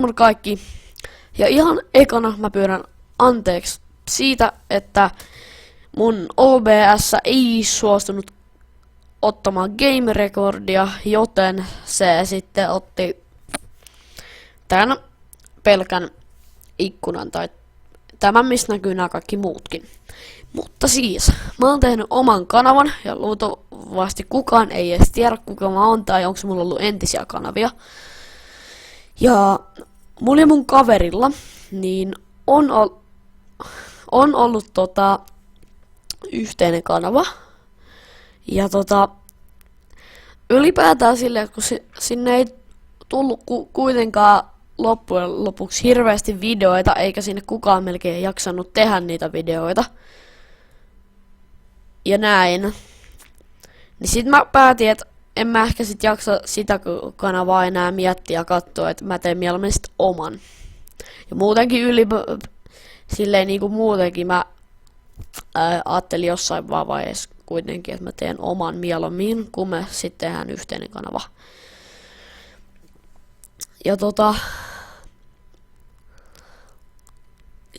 Mun kaikki. Ja ihan ekana mä pyydän anteeksi siitä, että mun OBS ei suostunut ottamaan game-rekordia, joten se sitten otti tämän pelkän ikkunan tai tämän, missä näkyy nämä kaikki muutkin. Mutta siis, mä oon tehnyt oman kanavan ja luultavasti kukaan ei edes tiedä kuka mä oon tai onko mulla ollut entisiä kanavia. Ja mulla ja mun kaverilla niin on ollut yhteinen kanava. Ja ylipäätään silleen, kun sinne ei tullut kuitenkaan loppujen lopuksi hirveästi videoita, eikä sinne kukaan melkein jaksanut tehdä niitä videoita. Ja näin. Niin sit mä päätin, että en mä ehkä sit jaksa sitä kanavaa enää miettiä ja katsoa, että mä teen mieluummin sit oman. Ja muutenkin silleen niinku muutenkin mä ajattelin jossain vaiheessa kuitenkin, että mä teen oman mieluummin, kun me sitten tehdään yhteinen kanava. Ja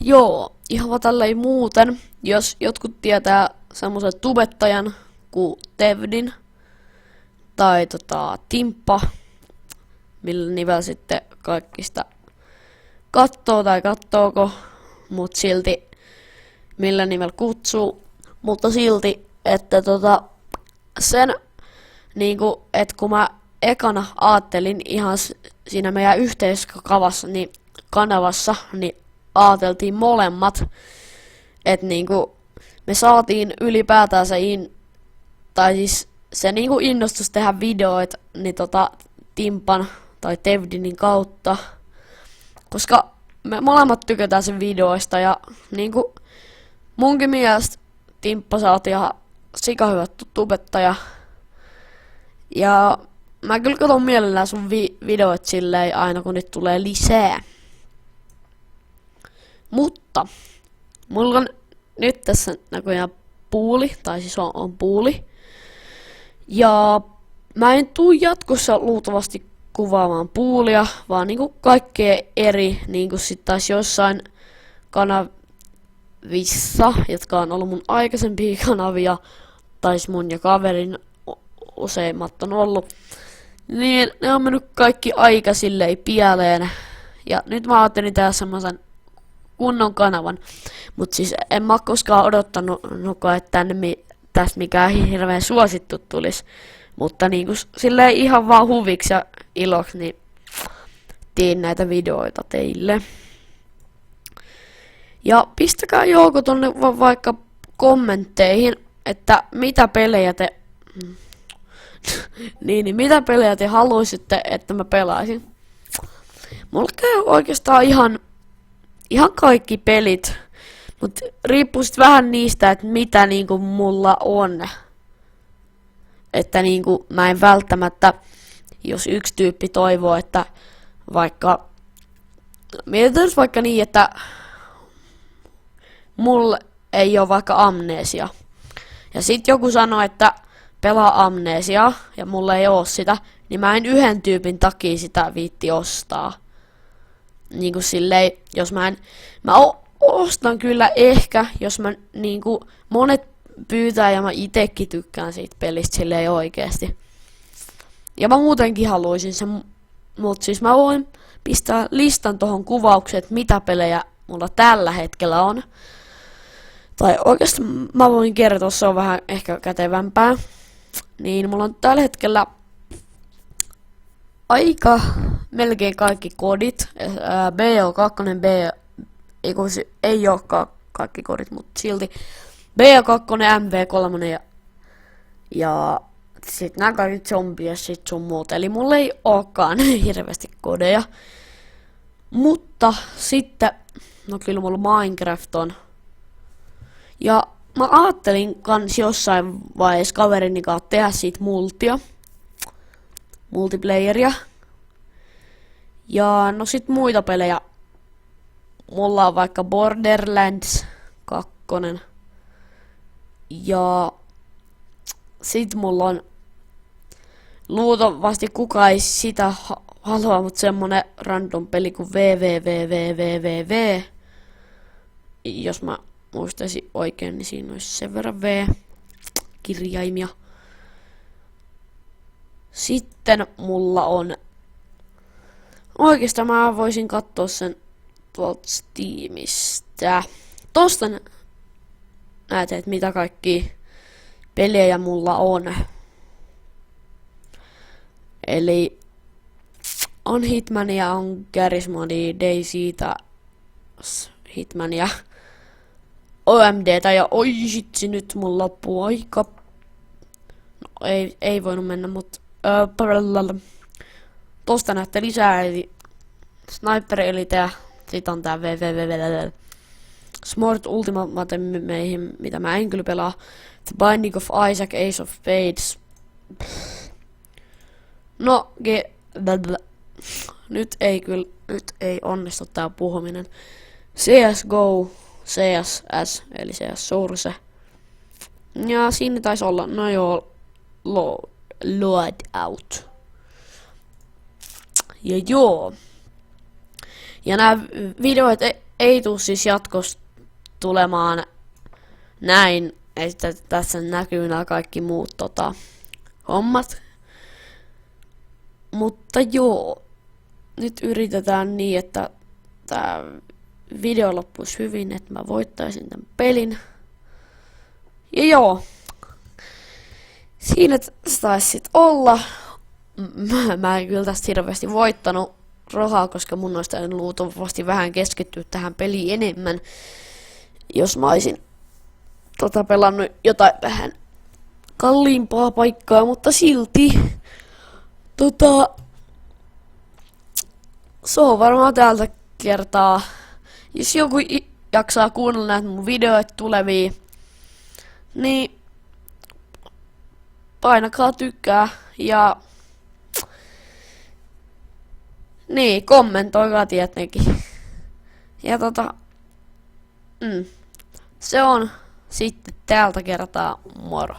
joo, ihan vaan tälleen muuten, jos jotkut tietää semmoisen tubettajan kuin Tevdin tai Timppa, millä nimellä sitten kaikista kattoo tai kattooko, mut silti millä nimellä kutsuu, mutta silti, että sen niinku, että kun mä ekana aattelin ihan siinä meidän yhteiskavassa, niin kanavassa, niin aateltiin molemmat, että niinku me saatiin ylipäätään tai siis se niinku innostus tehdä videoita niin Timpan tai Tevdinin kautta, koska me molemmat tykätään sen videoista ja niinku munkin mielestä Timppa saatiin ihan sikahyvä tubettaja. Ja mä kyllä katon mielellään sun videoit silleen aina kun nyt tulee lisää. Mutta mulla on nyt tässä näköjään puuli, tai siis on puuli. Ja mä en tuu jatkossa luultavasti kuvaamaan puulia, vaan niinku kaikkea eri, niinku sit taas jossain kanavissa, jotka on ollut mun aikaisempia kanavia, tai mun ja kaverin useimmat on ollut. Niin ne on mennyt kaikki aika silleen pieleen. Ja nyt mä ajattelin tehdä semmosen kunnon kanavan. Mut siis en mä koskaan odottanut, että tästä mikään hirveän suosittu tulis. Mutta niinku silleen ihan vaan huviksi ja iloksi, niin teen näitä videoita teille. Ja pistäkää joukko tonne vaikka kommentteihin, että mitä pelejä te niin, mitä pelejä te haluaisitte, että mä pelaisin. Mulla käy oikeastaan ihan kaikki pelit, mut riippuu sit vähän niistä, että mitä niinku mulla on. Että niinku mä en välttämättä, jos yksi tyyppi toivoo, että vaikka, mietitään vaikka niin, että mulla ei oo vaikka amnesia. Ja sit joku sanoo, että pelaa amnesiaa ja mulla ei oo sitä, niin mä en yhden tyypin takia sitä viitti ostaa. Niinku silleen, jos mä ostan kyllä ehkä, jos mä niinku monet pyytää ja mä itekin tykkään siitä pelistä silleen oikeesti. Ja mä muutenkin haluaisin sen, mut siis mä voin pistää listan tohon kuvaukseen, että mitä pelejä mulla tällä hetkellä on. Tai oikeastaan mä voin kertoa, se on vähän ehkä kätevämpää. Niin mulla on tällä hetkellä aika melkein kaikki kodit. BO2, ei olekaan kaikki kodit, mutta silti. BO2, MV3 ja sit nää kaikki zombie ja sit sun muut. Eli mulla ei ookaan hirveästi kodeja. Mutta sitten, no kyllä mulla Minecraft on. Ja mä ajattelin kans jossain vaiheessa kaverini kanssa tehdä siitä multiplayeria. Ja no sit muita pelejä. Mulla on vaikka Borderlands 2. Ja sit mulla on luultavasti kukaan ei sitä haluaa, mutta semmonen random peli kuin VVVVVVV. Jos mä muistaisin oikein, niin siinä olisi sen verran V-kirjaimia. Sitten mulla on... Oikeastaan mä voisin katsoa sen tuolta Steamista. Tosta näet, että mitä kaikki pelejä mulla on. Eli on Hitmania, on Garry's DayZtä, Hitmania, OMDtä ja oi shitsi, nyt mun loppuu aika. No ei voinut mennä, mut tosta näette lisää, eli Sniper Elite ja sit on tää www. Smart Ultimate meihin, mitä mä en kyllä pelaa. The Binding of Isaac, Ace of Spades. No, nyt ei onnistu tää puhuminen. CSGO, CSS, eli CS Source. Ja siinä taisi olla, no joo, Load Out. Ja joo. Ja nämä videot ei tule siis jatkossa tulemaan näin, että tässä näkyy nämä kaikki muut hommat. Mutta joo, nyt yritetään niin, että tämä video loppuisi hyvin, että mä voittaisin tämän pelin. Ja joo, siinä taisi sit olla. Mä en kyllä tästä hirveästi voittanut rahaa, koska mun olisi täytynyt luultavasti vähän keskittyä tähän peliin enemmän. Jos mä olisin pelannut jotain vähän kalliimpaa paikkaa, mutta silti se on varmaan tältä kertaa. Jos joku jaksaa kuunnella näitä mun videoita tulevia, niin painakaa tykkää ja niin, kommentoikaa tietenkin. Ja se on sitten tältä kertaa moro.